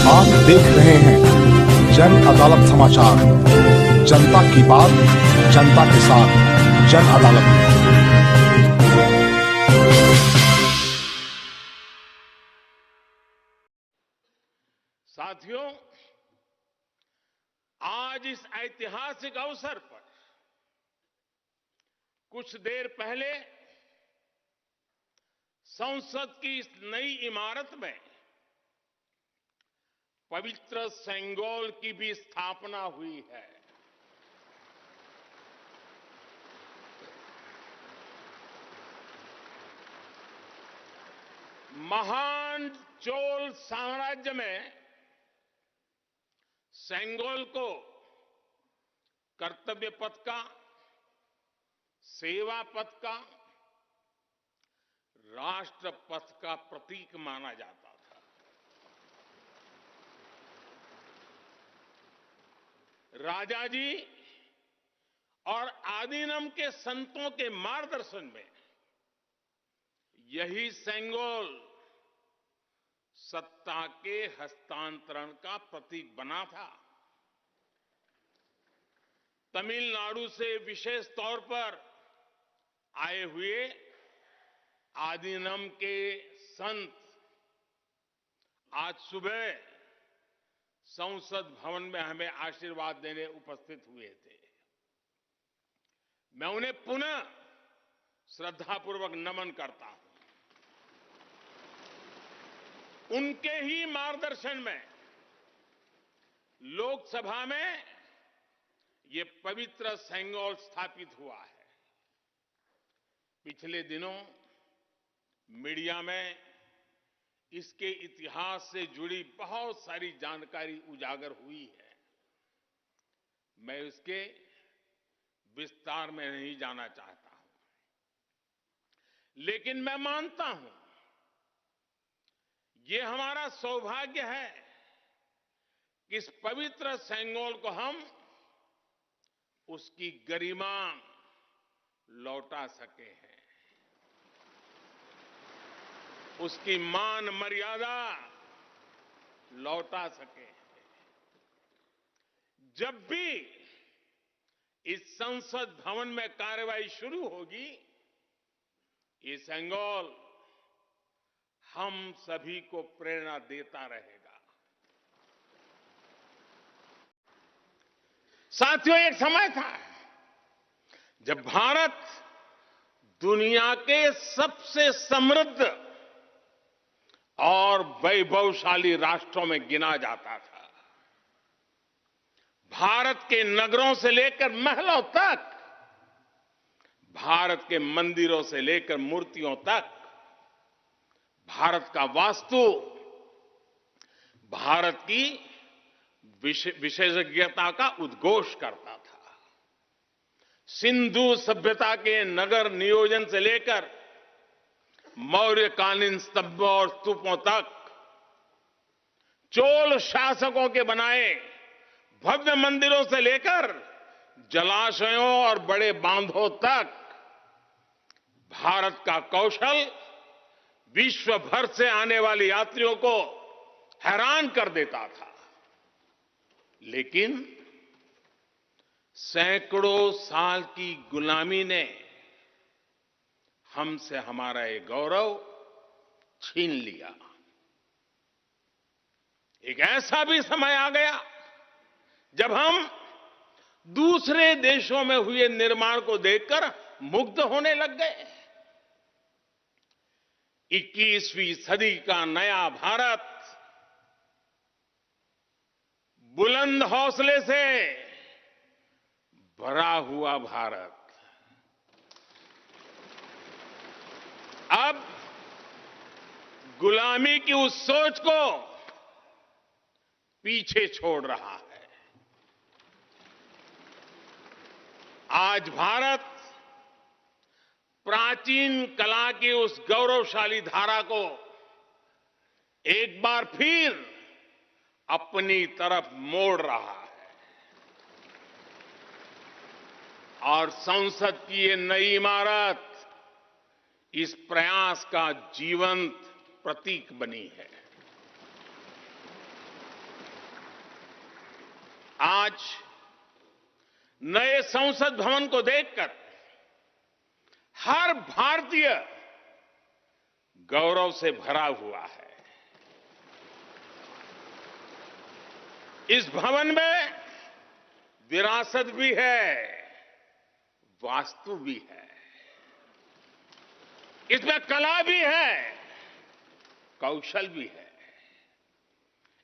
आप देख रहे हैं जन अदालत समाचार। जनता की बात, जनता के साथ, जन अदालत में। साथियों, आज इस ऐतिहासिक अवसर पर कुछ देर पहले संसद की इस नई इमारत में पवित्र सेंगोल की भी स्थापना हुई है। महान चोल साम्राज्य में सेंगोल को कर्तव्य पथ का, सेवा पथ का, राष्ट्र पथ का प्रतीक माना जाता था। राजा जी और आदीनम के संतों के मार्गदर्शन में यही सेंगोल सत्ता के हस्तांतरण का प्रतीक बना था। तमिलनाडु से विशेष तौर पर आए हुए आदीनम के संत आज सुबह संसद भवन में हमें आशीर्वाद देने उपस्थित हुए थे। मैं उन्हें पुनः श्रद्धापूर्वक नमन करता हूं। उनके ही मार्गदर्शन में लोकसभा में ये पवित्र सेंगोल स्थापित हुआ है। पिछले दिनों मीडिया में इसके इतिहास से जुड़ी बहुत सारी जानकारी उजागर हुई है। मैं इसके विस्तार में नहीं जाना चाहता हूं, लेकिन मैं मानता हूं ये हमारा सौभाग्य है कि इस पवित्र सेंगोल को हम उसकी गरिमा लौटा सके हैं, उसकी मान मर्यादा लौटा सके। जब भी इस संसद भवन में कार्यवाही शुरू होगी, ये सेंगोल हम सभी को प्रेरणा देता रहेगा। साथियों, एक समय था जब भारत दुनिया के सबसे समृद्ध और वैभवशाली राष्ट्रों में गिना जाता था। भारत के नगरों से लेकर महलों तक, भारत के मंदिरों से लेकर मूर्तियों तक, भारत का वास्तु भारत की विशेषज्ञता का उद्घोष करता था। सिंधु सभ्यता के नगर नियोजन से लेकर मौर्यकालीन स्तंभों और स्तूपों तक, चोल शासकों के बनाए भव्य मंदिरों से लेकर जलाशयों और बड़े बांधों तक, भारत का कौशल विश्व भर से आने वाले यात्रियों को हैरान कर देता था। लेकिन सैकड़ों साल की गुलामी ने हमसे हमारा ये गौरव छीन लिया। एक ऐसा भी समय आ गया जब हम दूसरे देशों में हुए निर्माण को देखकर मुग्ध होने लग गए। 21वीं सदी का नया भारत, बुलंद हौसले से भरा हुआ भारत, अब गुलामी की उस सोच को पीछे छोड़ रहा है। आज भारत प्राचीन कला की उस गौरवशाली धारा को एक बार फिर अपनी तरफ मोड़ रहा है और संसद की ये नई इमारत इस प्रयास का जीवंत प्रतीक बनी है। आज नए संसद भवन को देखकर हर भारतीय गौरव से भरा हुआ है। इस भवन में विरासत भी है, वास्तु भी है, इसमें कला भी है, कौशल भी है,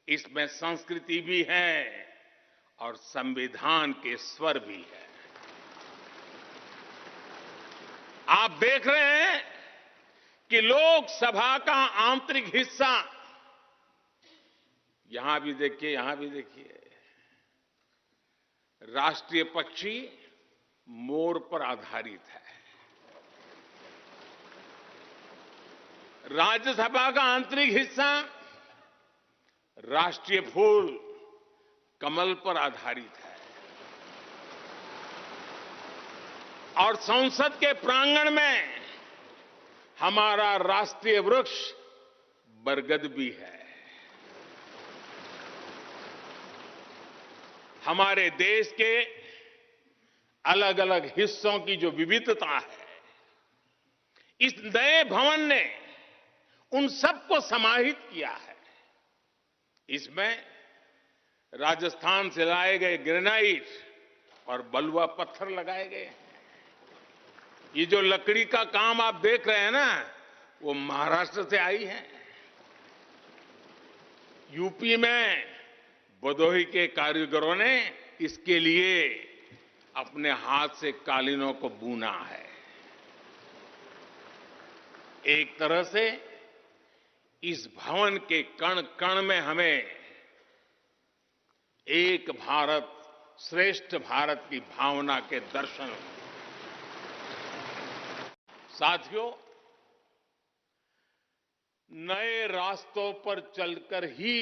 इसमें संस्कृति भी है और संविधान के स्वर भी है। आप देख रहे हैं कि लोकसभा का आंतरिक हिस्सा, यहां भी देखिए, यहां भी देखिए, राष्ट्रीय पक्षी मोर पर आधारित है। राज्यसभा का आंतरिक हिस्सा राष्ट्रीय फूल कमल पर आधारित है और संसद के प्रांगण में हमारा राष्ट्रीय वृक्ष बरगद भी है। हमारे देश के अलग अलग हिस्सों की जो विविधता है, इस नए भवन ने उन सबको समाहित किया है। इसमें राजस्थान से लाए गए ग्रेनाइट और बलुआ पत्थर लगाए गए हैं। ये जो लकड़ी का काम आप देख रहे हैं ना, वो महाराष्ट्र से आई है। यूपी में भदोही के कारीगरों ने इसके लिए अपने हाथ से कालीनों को बुना है। एक तरह से इस भवन के कण कण में हमें एक भारत श्रेष्ठ भारत की भावना के दर्शन। साथियों, नए रास्तों पर चलकर ही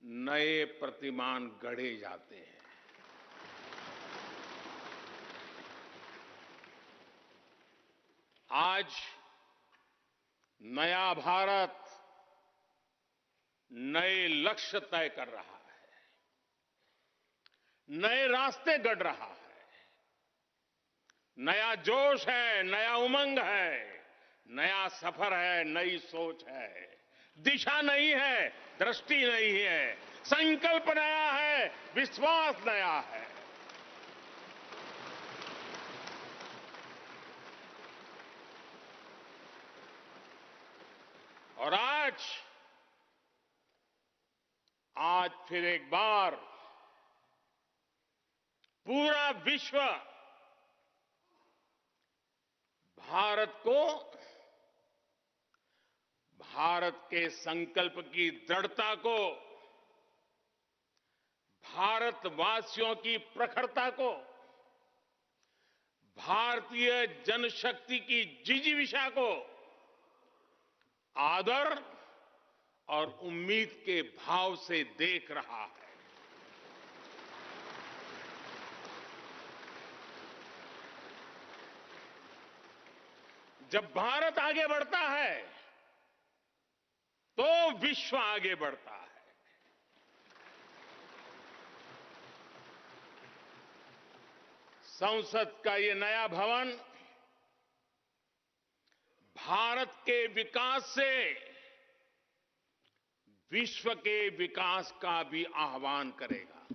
नए प्रतिमान गढ़े जाते हैं। आज नया भारत नए लक्ष्य तय कर रहा है, नए रास्ते गढ़ रहा है, नया जोश है, नया उमंग है, नया सफर है, नई सोच है, दिशा नई है, दृष्टि नई है, संकल्प नया है, विश्वास नया है। और आज फिर एक बार पूरा विश्व भारत को, भारत के संकल्प की दृढ़ता को, भारतवासियों की प्रखरता को, भारतीय जनशक्ति की जिजीविषा को आदर और उम्मीद के भाव से देख रहा है। जब भारत आगे बढ़ता है तो विश्व आगे बढ़ता है। संसद का ये नया भवन भारत के विकास से विश्व के विकास का भी आह्वान करेगा।